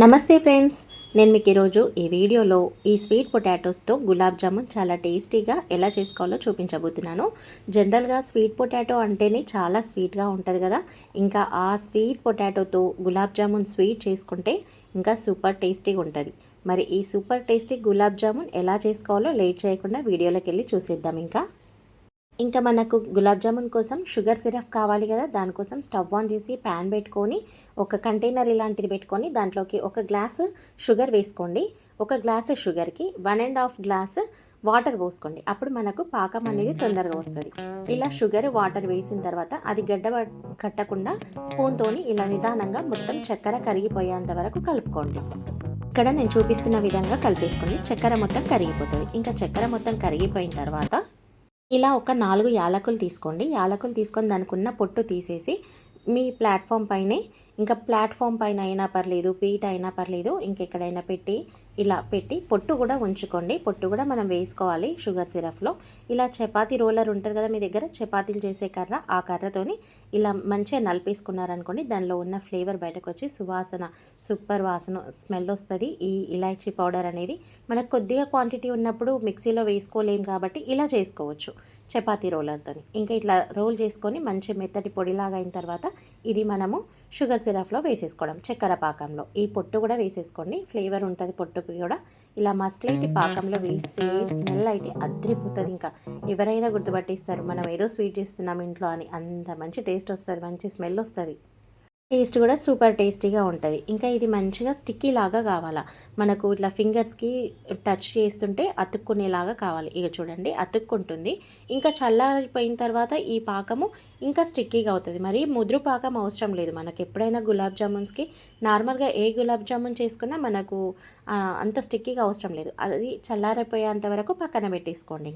నమస్తే ఫ్రెండ్స్, నేను మీకు ఈరోజు ఈ వీడియోలో ఈ స్వీట్ పొటాటోస్తో గులాబ్ జామున్ చాలా టేస్టీగా ఎలా చేసుకోవాలో చూపించబోతున్నాను. జనరల్గా స్వీట్ పొటాటో అంటేనే చాలా స్వీట్గా ఉంటుంది కదా. ఇంకా ఆ స్వీట్ పొటాటోతో గులాబ్ జామున్ స్వీట్ చేసుకుంటే ఇంకా సూపర్ టేస్టీగా ఉంటుంది. మరి ఈ సూపర్ టేస్టీ గులాబ్ జామున్ ఎలా చేసుకోవాలో లేట్ చేయకుండా వీడియోలోకి వెళ్ళి చూసేద్దాం. ఇంకా మనకు గులాబ్ జామున్ కోసం షుగర్ సిరప్ కావాలి కదా. దానికోసం స్టవ్ ఆన్ చేసి ప్యాన్ పెట్టుకొని ఒక కంటైనర్ ఇలాంటిది పెట్టుకొని దాంట్లోకి ఒక గ్లాసు షుగర్ వేసుకోండి. ఒక గ్లాసు షుగర్కి 1.5 గ్లాసు వాటర్ పోసుకోండి. అప్పుడు మనకు పాకం అనేది తొందరగా వస్తుంది. ఇలా షుగర్ వాటర్ వేసిన తర్వాత అది కట్టకుండా స్పూన్తోని ఇలా నిదానంగా మొత్తం చక్కెర కరిగిపోయేంత వరకు కలుపుకోండి. ఇక్కడ నేను చూపిస్తున్న విధంగా కలిపేసుకోండి. చక్కెర మొత్తం కరిగిపోతుంది. ఇంకా చక్కెర మొత్తం కరిగిపోయిన తర్వాత ఇలా ఒక 4 యాలకులు తీసుకోండి. యాలకులు తీసుకొని దానికి ఉన్న పొట్టు తీసేసి మీ ప్లాట్ఫామ్ పైనే, ఇంకా ప్లాట్ఫామ్ పైన అయినా పర్లేదు, పీట అయినా పర్లేదు, ఇంకెక్కడైనా ఇలా పెట్టి పొట్టు కూడా ఉంచుకోండి. పొట్టు కూడా మనం వేసుకోవాలి షుగర్ సిరప్లో. ఇలా చపాతీ రోలర్ ఉంటుంది కదా మీ దగ్గర, చపాతీలు చేసే కర్ర, ఆ కర్రతోని ఇలా మంచిగా నలిపేసుకున్నారనుకోండి, దానిలో ఉన్న ఫ్లేవర్ బయటకు వచ్చి సువాసన, సూపర్ వాసన స్మెల్ వస్తుంది. ఈ ఇలాచీ పౌడర్ అనేది మనకు కొద్దిగా క్వాంటిటీ ఉన్నప్పుడు మిక్సీలో వేసుకోలేం కాబట్టి ఇలా చేసుకోవచ్చు చపాతీ రోలర్తో. ఇంకా ఇట్లా రోల్ చేసుకొని మంచి మెత్తటి పొడిలాగా అయిన తర్వాత ఇది మనము షుగర్ సిరప్లో వేసేసుకోవడం, చక్కెర పాకంలో. ఈ పొట్టు కూడా వేసేసుకోండి, ఫ్లేవర్ ఉంటుంది పొట్టుకి కూడా. ఇలా మస్లైట్ పాకంలో వేస్తే స్మెల్ అయితే అద్రిపోతుంది. ఇంకా ఎవరైనా గుర్తుపట్టేస్తారు మనం ఏదో స్వీట్ చేస్తున్నాం ఇంట్లో అని. అంత మంచి టేస్ట్ వస్తుంది, మంచి స్మెల్ వస్తుంది. టేస్ట్ కూడా సూపర్ టేస్టీగా ఉంటుంది. ఇంకా ఇది మంచిగా స్టిక్కీ లాగా కావాలా మనకు, ఇట్లా ఫింగర్స్కి టచ్ చేస్తుంటే అతుక్కునేలాగా కావాలి. ఇక చూడండి అతుక్కుంటుంది. ఇంకా చల్లారిపోయిన తర్వాత ఈ పాకము ఇంకా స్టిక్కీగా అవుతుంది. మరి ముదురు పాకం అవసరం లేదు మనకు. ఎప్పుడైనా గులాబ్ జామున్స్కి నార్మల్గా ఏ గులాబ్ జామున్ చేసుకున్నా మనకు అంత స్టిక్కీగా అవసరం లేదు. అది చల్లారిపోయేంత వరకు పక్కన పెట్టేసుకోండి.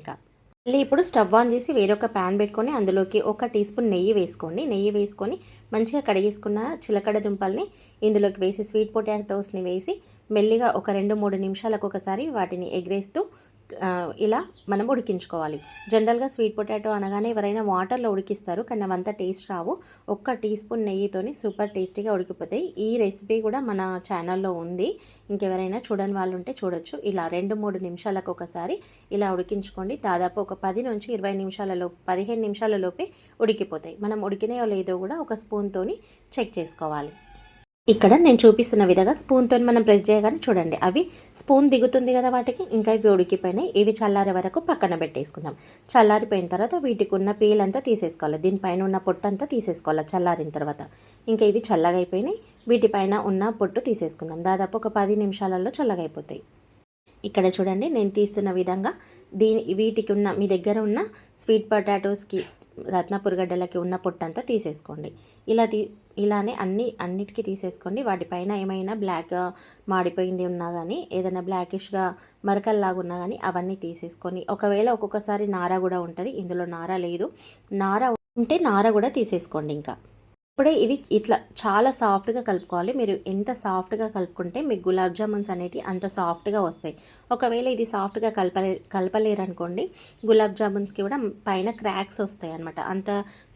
మళ్ళీ ఇప్పుడు స్టవ్ ఆన్ చేసి వేరొక ప్యాన్ పెట్టుకొని అందులోకి 1 టీ స్పూన్ నెయ్యి వేసుకోండి. నెయ్యి వేసుకొని మంచిగా కడిగేసుకున్న చిలకడ దుంపల్ని ఇందులోకి వేసి, స్వీట్ పొటాటోస్ని వేసి మెల్లిగా ఒక 2-3 నిమిషాలకు ఒకసారి వాటిని ఎగరేస్తూ ఇలా మనం ఉడికించుకోవాలి. జనరల్గా స్వీట్ పొటాటో అనగానే ఎవరైనా వాటర్లో ఉడికిస్తారు, కానీ అవంతా టేస్ట్ రావు. 1 టీ స్పూన్ నెయ్యితోని సూపర్ టేస్టీగా ఉడికిపోతాయి. ఈ రెసిపీ కూడా మన ఛానల్లో ఉంది, ఇంకెవరైనా చూడని వాళ్ళు ఉంటే చూడొచ్చు. ఇలా 2-3 నిమిషాలకు ఒకసారి ఇలా ఉడికించుకోండి. దాదాపు ఒక 10 నుంచి 20 నిమిషాలలో 15 నిమిషాలలోపే ఉడికిపోతాయి. మనం ఉడికినాయో లేదో కూడా ఒక స్పూన్తోని చెక్ చేసుకోవాలి. ఇక్కడ నేను చూపిస్తున్న విధంగా స్పూన్తో మనం ప్రెస్ చేయగానే చూడండి అవి స్పూన్ దిగుతుంది కదా వాటికి. ఇంకా ఇవి ఉడికిపోయినాయి. ఇవి చల్లారే వరకు పక్కన పెట్టేసుకుందాం. చల్లారిపోయిన తర్వాత వీటికి ఉన్న పీల్ అంతా తీసేసుకోవాలి. దీనిపైన ఉన్న పొట్టు అంతా తీసేసుకోవాలి చల్లారిన తర్వాత. ఇంకా ఇవి చల్లగా అయిపోయినాయి. వీటిపైన ఉన్న పొట్టు తీసేసుకుందాం. దాదాపు ఒక 10 నిమిషాలలో చల్లగా అయిపోతాయి. ఇక్కడ చూడండి నేను తీస్తున్న విధంగా వీటికి ఉన్న, మీ దగ్గర ఉన్న స్వీట్ పొటాటోస్కి, రత్నపురి గడ్డలకి ఉన్న పొట్టంతా తీసేసుకోండి. ఇలానే అన్నిటికీ తీసేసుకోండి. వాటిపైన ఏమైనా బ్లాక్ మాడిపోయింది ఉన్నా కానీ, ఏదైనా బ్లాకిష్గా మరకల్లాగా ఉన్నా కానీ అవన్నీ తీసేసుకొని, ఒకవేళ ఒక్కొక్కసారి నార కూడా ఉంటుంది, ఇందులో నార లేదు, నార ఉంటే నార కూడా తీసేసుకోండి. ఇప్పుడే ఇది ఇట్లా చాలా సాఫ్ట్గా కలుపుకోవాలి. మీరు ఎంత సాఫ్ట్గా కలుపుకుంటే మీకు గులాబ్ జామున్స్ అనేవి అంత సాఫ్ట్గా వస్తాయి. ఒకవేళ ఇది సాఫ్ట్గా కలపలేరనుకోండి, గులాబ్ జామున్స్కి కూడా పైన క్రాక్స్ వస్తాయి అనమాట. అంత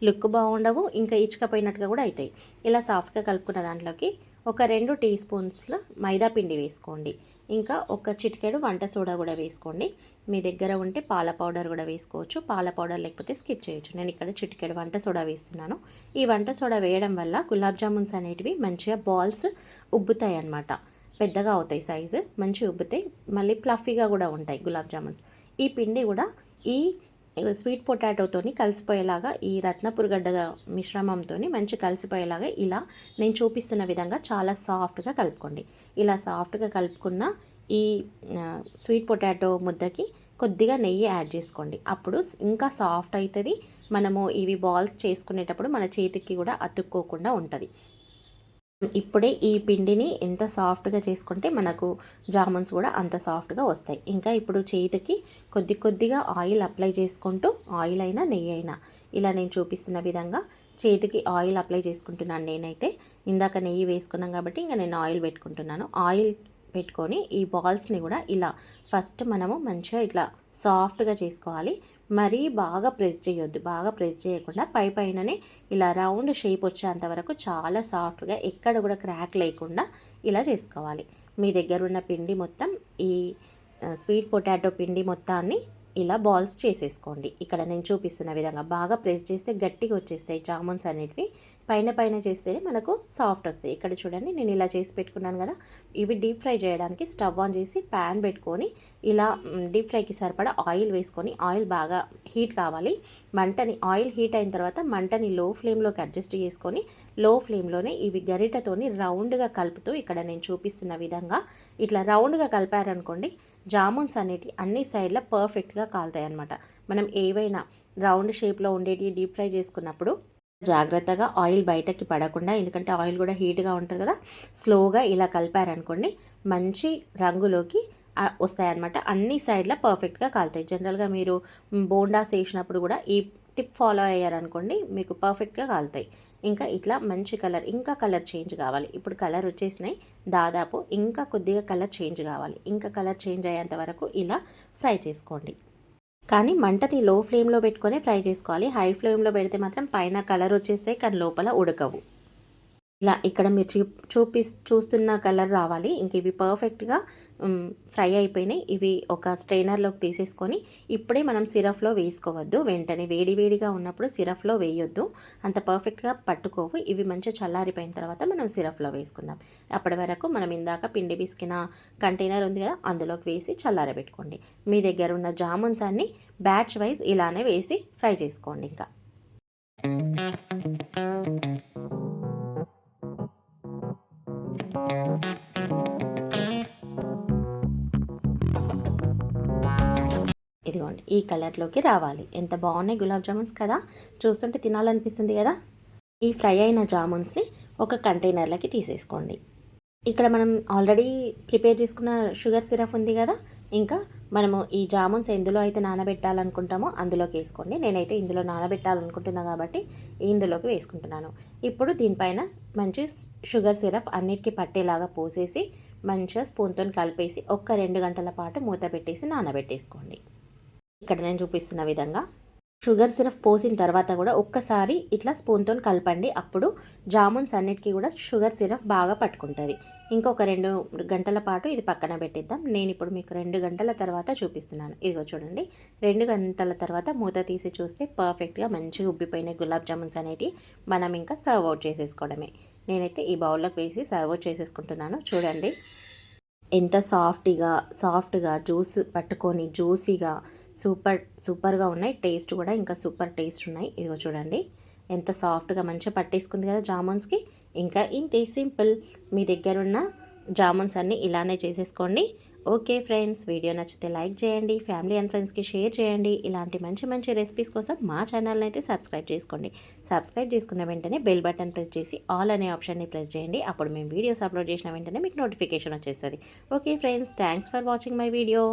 లుక్ బాగుండవు, ఇంకా ఇచ్చుకపోయినట్టుగా కూడా అవుతాయి. ఇలా సాఫ్ట్గా కలుపుకున్న దాంట్లోకి ఒక 2 టీ స్పూన్స్ల మైదా పిండి వేసుకోండి. ఇంకా ఒక చిటికెడు వంట సోడా కూడా వేసుకోండి. మీ దగ్గర ఉంటే పాల పౌడర్ కూడా వేసుకోవచ్చు. పాల పౌడర్ లేకపోతే స్కిప్ చేయొచ్చు. నేను ఇక్కడ చిటికెడు వంట సోడా వేస్తున్నాను. ఈ వంట సోడా వేయడం వల్ల గులాబ్ జామున్స్ అనేటివి మంచిగా బాల్స్ ఉబ్బుతాయి అన్నమాట. పెద్దగా అవుతాయి, సైజు మంచిగా ఉబ్బుతాయి, మళ్ళీ ఫ్లఫీగా కూడా ఉంటాయి గులాబ్ జామున్స్. ఈ పిండి కూడా ఈ స్వీట్ పొటాటోతోని కలిసిపోయేలాగా, ఈ రత్నపురి గడ్డ మిశ్రమంతో మంచి కలిసిపోయేలాగా ఇలా నేను చూపిస్తున్న విధంగా చాలా సాఫ్ట్గా కలుపుకోండి. ఇలా సాఫ్ట్గా కలుపుకున్న ఈ స్వీట్ పొటాటో ముద్దకి కొద్దిగా నెయ్యి యాడ్ చేసుకోండి. అప్పుడు ఇంకా సాఫ్ట్ అవుతుంది. మనము ఇవి బాల్స్ చేసుకునేటప్పుడు మన చేతికి కూడా అతుక్కోకుండా ఉంటుంది. ఇప్పుడే ఈ పిండిని ఎంత సాఫ్ట్గా చేసుకుంటే మనకు జామున్స్ కూడా అంత సాఫ్ట్గా వస్తాయి. ఇంకా ఇప్పుడు చేతికి కొద్దిగా ఆయిల్ అప్లై చేసుకుంటూ, ఆయిల్ అయినా నెయ్యి అయినా ఇలా నేను చూపిస్తున్న విధంగా చేతికి ఆయిల్ అప్లై చేసుకుంటున్నాను. నేనైతే ఇందాక నెయ్యి వేసుకున్నాం కాబట్టి ఇంకా నేను ఆయిల్ పెట్టుకుంటున్నాను. ఆయిల్ పెట్టుకొని ఈ బాల్స్ని కూడా ఇలా ఫస్ట్ మనము మంచిగా ఇట్లా సాఫ్ట్గా చేసుకోవాలి. మరీ బాగా ప్రెస్ చేయొద్దు. బాగా ప్రెస్ చేయకుండా పైననే ఇలా రౌండ్ షేప్ వచ్చేంత వరకు చాలా సాఫ్ట్గా ఎక్కడ కూడా క్రాక్ లేకుండా ఇలా చేసుకోవాలి. మీ దగ్గర ఉన్న పిండి మొత్తం ఈ స్వీట్ పొటాటో పిండి మొత్తాన్ని ఇలా బాల్స్ చేసేసుకోండి. ఇక్కడ నేను చూపిస్తున్న విధంగా బాగా ప్రెస్ చేస్తే గట్టిగా వచ్చేస్తాయి జామున్స్ అనేటివి. పైన చేస్తేనే మనకు సాఫ్ట్ వస్తాయి. ఇక్కడ చూడండి నేను ఇలా చేసి పెట్టుకున్నాను కదా. ఇవి డీప్ ఫ్రై చేయడానికి స్టవ్ ఆన్ చేసి ప్యాన్ పెట్టుకొని ఇలా డీప్ ఫ్రైకి సరిపడా ఆయిల్ వేసుకొని, ఆయిల్ బాగా హీట్ కావాలి. ఆయిల్ హీట్ అయిన తర్వాత మంటని లో ఫ్లేమ్లోకి అడ్జస్ట్ చేసుకొని లో ఫ్లేమ్లోనే ఇవి గరిటతోని రౌండ్గా కలుపుతూ ఇక్కడ నేను చూపిస్తున్న విధంగా ఇట్లా రౌండ్గా కలిపారనుకోండి జామున్స్ అనేటివి అన్ని సైడ్ల పర్ఫెక్ట్గా కాలుతాయి అన్నమాట. మనం ఏవైనా రౌండ్ షేప్లో ఉండేటి డీప్ ఫ్రై చేసుకున్నప్పుడు జాగ్రత్తగా ఆయిల్ బయటకి పడకుండా, ఎందుకంటే ఆయిల్ కూడా హీట్గా ఉంటుంది కదా, స్లోగా ఇలా కలిపారనుకోండి మంచి రంగులోకి వస్తాయన్నమాట. అన్ని సైడ్ల పర్ఫెక్ట్గా కాలుతాయి. జనరల్గా మీరు బోండాస్ వేసినప్పుడు కూడా ఈ టిప్ ఫాలో అయ్యారనుకోండి మీకు పర్ఫెక్ట్గా కాలుతాయి. ఇంకా ఇట్లా మంచి కలర్, ఇంకా కలర్ చేంజ్ కావాలి. ఇప్పుడు కలర్ వచ్చేసినాయి, దాదాపు ఇంకా కొద్దిగా కలర్ చేంజ్ కావాలి. ఇంకా కలర్ చేంజ్ అయ్యేంత వరకు ఇలా ఫ్రై చేసుకోండి. కానీ మంటని లో ఫ్లేమ్లో పెట్టుకొని ఫ్రై చేసుకోవాలి. హై ఫ్లేమ్లో పెడితే మాత్రం పైన కలర్ వచ్చేస్తాయి కానీ లోపల ఉడకవు. ఇలా ఇక్కడ మీరు చూస్తున్న కలర్ రావాలి. ఇంక ఇవి పర్ఫెక్ట్గా ఫ్రై అయిపోయినాయి. ఇవి ఒక స్ట్రైనర్లోకి తీసేసుకొని ఇప్పుడే మనం సిరప్లో వేసుకోవద్దు. వెంటనే వేడిగా ఉన్నప్పుడు సిరప్లో వేయొద్దు, అంత పర్ఫెక్ట్గా పట్టుకోవు. ఇవి మంచిగా చల్లారిపోయిన తర్వాత మనం సిరప్లో వేసుకుందాం. అప్పటి వరకు మనం ఇందాక పిండి పిసికిన కంటైనర్ ఉంది కదా, అందులోకి వేసి చల్లారబెట్టుకోండి. మీ దగ్గర ఉన్న జామున్స్ అన్ని బ్యాచ్ వైజ్ ఇలానే వేసి ఫ్రై చేసుకోండి. ఇంకా ఇదిగోండి ఈ కలర్లోకి రావాలి. ఎంత బాగున్నాయి గులాబ్ జామున్స్ కదా, చూస్తుంటే తినాలనిపిస్తుంది కదా. ఈ ఫ్రై అయిన జామున్స్ని ఒక కంటైనర్లకి తీసేసుకోండి. ఇక్కడ మనం ఆల్రెడీ ప్రిపేర్ చేసుకున్న షుగర్ సిరప్ ఉంది కదా, ఇంకా మనము ఈ జామున్స్ ఎందులో అయితే నానబెట్టాలనుకుంటామో అందులోకి వేసుకోండి. నేనైతే ఇందులో నానబెట్టాలనుకుంటున్నా కాబట్టి ఇందులోకి వేసుకుంటున్నాను. ఇప్పుడు దీనిపైన మంచి షుగర్ సిరప్ అన్నిటికీ పట్టేలాగా పోసేసి మంచిగా స్పూన్తో కలిపేసి 1-2 గంటల పాటు మూత పెట్టేసి నానబెట్టేసుకోండి. ఇక్కడ నేను చూపిస్తున్న విధంగా షుగర్ సిరప్ పోసిన తర్వాత కూడా ఒక్కసారి ఇట్లా స్పూన్తో కలపండి. అప్పుడు జామున్స్ అన్నిటికీ కూడా షుగర్ సిరప్ బాగా పట్టుకుంటుంది. ఇంకొక 2 గంటల పాటు ఇది పక్కన పెట్టిద్దాం. నేను ఇప్పుడు మీకు 2 గంటల తర్వాత చూపిస్తున్నాను. ఇదిగో చూడండి, 2 గంటల తర్వాత మూత తీసి చూస్తే పర్ఫెక్ట్గా మంచిగా ఉబ్బిపోయిన గులాబ్ జామున్స్ అనేటివి మనం ఇంకా సర్వ్ అవుట్ చేసేసుకోవడమే. నేనైతే ఈ బౌల్లోకి వేసి సర్వ్ అవుట్ చేసేసుకుంటున్నాను. చూడండి ఎంత సాఫ్ట్గా జ్యూస్ పట్టుకొని జ్యూసీగా సూపర్గా ఉన్నాయి. టేస్ట్ కూడా ఇంకా సూపర్ టేస్ట్ ఉన్నాయి. ఇదిగో చూడండి ఎంత సాఫ్ట్గా మంచిగా పట్టేసుకుంది కదా జామున్స్కి. ఇంకా ఇంతే సింపుల్. మీ దగ్గర ఉన్న జామున్స్ అన్నీ ఇలానే చేసేసుకోండి. ఓకే ఫ్రెండ్స్, వీడియో నచ్చితే లైక్ చేయండి, ఫ్యామిలీ అండ్ ఫ్రెండ్స్కి షేర్ చేయండి. ఇలాంటి మంచి రెసిపీస్ కోసం మా ఛానల్ని అయితే సబ్స్క్రైబ్ చేసుకోండి. సబ్స్క్రైబ్ చేసుకున్న వెంటనే బెల్ బటన్ ప్రెస్ చేసి ఆల్ అనే ఆప్షన్ని ప్రెస్ చేయండి. అప్పుడు మేము వీడియోస్ అప్లోడ్ చేసిన వెంటనే మీకు నోటిఫికేషన్ వచ్చేస్తుంది. Okay friends, thanks for watching my video.